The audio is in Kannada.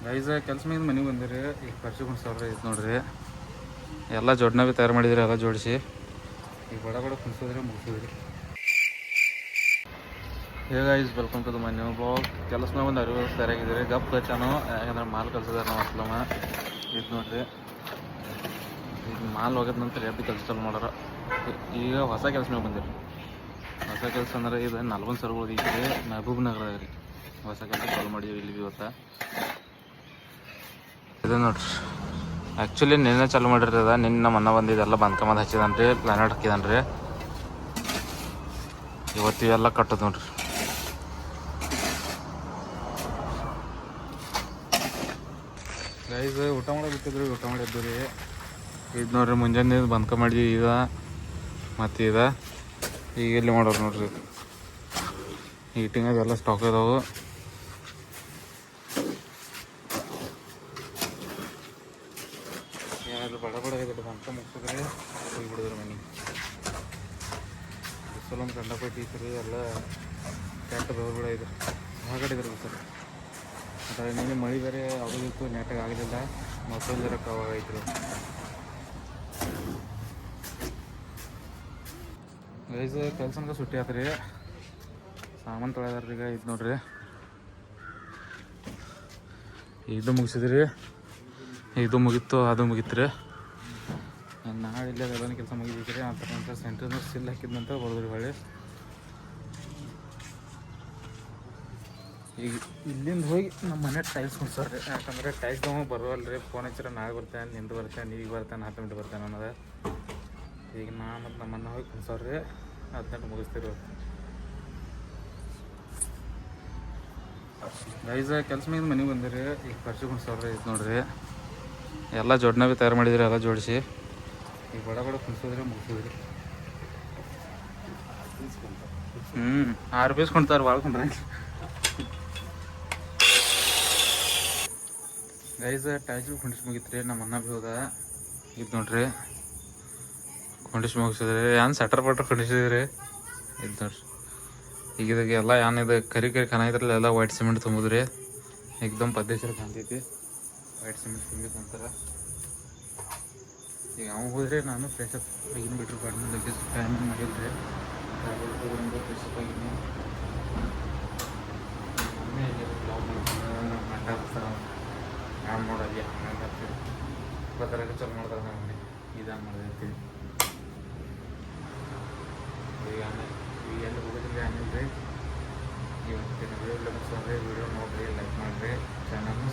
ಗೈಸ್ ಕೆಲಸ ಮೇಲೆ ಮನೆಗೆ ಬಂದಿರಿ. ಈಗ ಖರ್ಚು ಕುಣಿಸೋರು ಇದು ನೋಡ್ರಿ, ಎಲ್ಲ ಜೋಡಣೆ ಭೀ ತಯಾರು ಮಾಡಿದ್ರಿ, ಎಲ್ಲ ಜೋಡಿಸಿ ಈಗ ಬಡ ಬಡ ಕುಣಿಸೋದ್ರಿ ಮುಗಿಸೋದ್ರಿ. ಈಗ guys welcome to the my new blog. ಕೆಲಸ ಮೇಲೆ ಒಂದು ಅರಿವು ತಯಾರಾಗಿದ್ದೀರಿ, ಗಪ್ ಕಚ್ಚಾನು ಯಾಕಂದ್ರೆ ಮಾಲ್ ಕಲ್ಸಿದಾರೆ ನಾವು ಅಸ್ಲಮ. ಇದು ನೋಡ್ರಿ, ಈಗ ಮಾಲ್ ಹೋಗೋದ ನಂತರ ಎದ್ದು ಕೆಲಸ ಚಾಲು ಮಾಡೋರ. ಈಗ ಹೊಸ ಕೆಲಸ ಮೇಲೆ ಬಂದಿರಿ. ಹೊಸ ಕೆಲಸ ಅಂದ್ರೆ ಇದು 40 ಸರ್ಗಳು ಐತ್ರಿ ಮೆಹಬೂಬ್ ನಗರದಾಗ ರೀ. ಹೊಸ ಕೆಲಸ ಚಾಲು ಮಾಡಿದ್ವಿ ಇಲ್ಲಿ ಇವತ್ತು. ಇದು ನೋಡ್ರಿ, ಆ್ಯಕ್ಚುಲಿ ನಿನ್ನೆ ಚಾಲು ಮಾಡಿರ್ತದ. ನಿನ್ನೆ ನಮ್ಮ ಅಣ್ಣ ಬಂದಿದ್ದೆಲ್ಲ ಬಂದ್ಕೊಂಬಂದು ಹಚ್ಚಿದಾನೆ ರೀ, ಪ್ಲಾನೆಟ್ ಹಾಕಿದಾನೆ ರೀ. ಇವತ್ತು ಇವೆಲ್ಲ ಕಟ್ಟೋದು ನೋಡ್ರಿ. ಗೈಸ್ ಊಟ ಮಾಡೋಕೆ ಬಿಟ್ಟಿದ್ರಿ, ಊಟ ಮಾಡಿ ಎದ್ದು ರೀ. ಇದು ನೋಡ್ರಿ ಮುಂಜಾನೆ ಬಂದ್ಕೊಂಬಿದ್ವಿ ಈಗ ಮತ್ತು ಈಗ ಎಲ್ಲಿ ಮಾಡೋರು ನೋಡ್ರಿ. ಈಟಿಂಗ್ ಅದೆಲ್ಲ ಸ್ಟಾಕ್ ಇದಾವೆ. ಏನಾದ್ರು ಬಡ ಬಡ ಇದ್ರೆ ಬಂಕ ಮುಗಿಸಿದ್ರೆ ಹೋಗಿಬಿಡಿದ್ರು ಮನೆಗೆ. ಬಿಸಲೊಂದು ಕಂಡಪಟ್ಟು ಐತ್ರಿ, ಎಲ್ಲ ಕೆಟ್ಟ ಕೂಡ ಇದೆ ಹೊರಗಡೆ ಸರ್. ಆದರೆ ನಿನ್ನೆ ಮಳೆ ಬೇರೆ ಆಗೋದಿತ್ತು, ನೆಟ್ಟಾಗಿ ಆಗಲಿಲ್ಲ. ಮತ್ತೊಂದು ಜರಕ್ಕೆ ಅವಾಗ ಐತ್ರಿ. ಗೈಸ್ ಕೆಲ್ಸನ್ಗೆ ಸುಟ್ಟಿ ಆತ್ರಿ, ಸಾಮಾನು ತೊಳೆದಾರ್ರಿ. ಈಗ ಇದು ನೋಡ್ರಿ, ಇದು ಮುಗಿಸಿದ್ರಿ, ಇದು ಮುಗೀತು, ಅದು ಮುಗೀತು ರೀ. ನಾಳೆ ಇಲ್ಲೇ ಅದೆಲ್ಲ ಕೆಲಸ ಮುಗಿದೈತ್ರಿ. ಅಂತ ಸೆಂಟ್ರಿಂದ ಸಿಲ್ ಹಾಕಿದ್ನಂತ ಬರೋದ್ರಿ ಹೊಳ್ಳಿ. ಈಗ ಇಲ್ಲಿಂದ ಹೋಗಿ ನಮ್ಮ ಮನೆ ಟೈಲ್ಸ್ ಕುಡ್ಸೋರಿ. ಯಾಕಂದರೆ ಟೈಲ್ಸ್ ನಮಗೆ ಬರೋಲ್ರಿ. ಫೋನ್ ಹಚ್ಚಿರ ನಾಳೆ ಬರ್ತೇನೆ, ನಿಂದು ಬರ್ತೇನೆ, ಈಗ ಬರ್ತೇನೆ, 10 ಮಿನಿಟ್ ಬರ್ತೇನೆ ಅನ್ನೋದು. ಈಗ ನಾ ಮತ್ತು ನಮ್ಮ ಅಣ್ಣ ಹೋಗಿ ಕುಡ್ಸೋರಿ, 18 ಮುಗಿಸ್ತೀರಿ. ಗೈಸ್ ಕೆಲಸ ಮೇಲೆ ಮನೆಗೆ ಬಂದಿರಿ. ಈಗ ಖರ್ಚು ಕುಣಿಸೋರಿ ಇದು ನೋಡ್ರಿ, ಎಲ್ಲ ಜೋಡಣೆ ಭೀ ತಯಾರು ಮಾಡಿದ್ರಿ, ಎಲ್ಲ ಜೋಡಿಸಿ ಈಗ ಬಡ ಬಡ ಕುಣಿಸೋದ್ರಿ ಮುಗಿಸೋದ್ರಿ. 6 ಪೀಸ್ ಕೊಂಡ್ತಾರೆ, ಭಾಳ ಕೊಂಡ್ರೆ. ಗೈಸ್ ಟೈಲ್ಸ್ ಕೊಂಡಿಸಿ ಮುಗಿತ್ರಿ, ನಮ್ಮ ಅಣ್ಣ ಭೀ ಹೋದ. ಇದು ನೋಡ್ರಿ ಕೊಂಡಿಸಿ ಮುಗಿಸಿದ್ರಿ. ಏನು ಸೆಟರ್ ಪಟ್ರ್ ಕೊಂಡಿಸಿದ್ರಿ. ಇದು ನೋಡ್ರಿ, ಈಗ ಇದಕ್ಕೆ ಎಲ್ಲ ಏನಿದೆ ಕರಿ ಖಾನ ಇದ್ರಲ್ಲ, ಎಲ್ಲ ವೈಟ್ ಸಿಮೆಂಟ್ ತುಂಬಿದ್ರಿ. ಏಕ್ದಮ್ ಪದ್ದೇಶ್ವರ ಕಾಣ್ತೈತಿ, ವೈಟ್ ಸಿಮೆಂಟ್ ತುಂಬಿದ್ದು ಅಂತಾರೆ. ಈಗ ಅವ ಹೋದ್ರಿ, ನಾನು ಫ್ರೆಶಪ್ ಆಗಿನ ಬಿಟ್ರು ಬಣ್ಣ ಲಗೇಜ್ ಟೈಮ್ ಮಾಡಿಲ್ರಿ. ಫ್ರೆಶಪ್ ಆಗಿನಿ ನಾನು ನೋಡಲ್ಲಿ ಹಂಗೆ ಆಗ್ತೀವಿ ಬತ್ತರಕ್ಕೆ ಚಲೋ ಮಾಡ್ತಾರೆ. ನಮ್ಮನೆ ಇದಾಗಿ ಮಾಡಿರ್ತೀವಿ. ಈಗ ಎಲ್ಲಿ ಹೋಗೋದ್ರಿ ಆಮೇಲೆ ರೀ. ಇವತ್ತಿನ ವಿಡಿಯೋ ನೋಡಿರಿ, ಲೈಕ್ ಮಾಡಿರಿ, ಚಾನಲ್ನು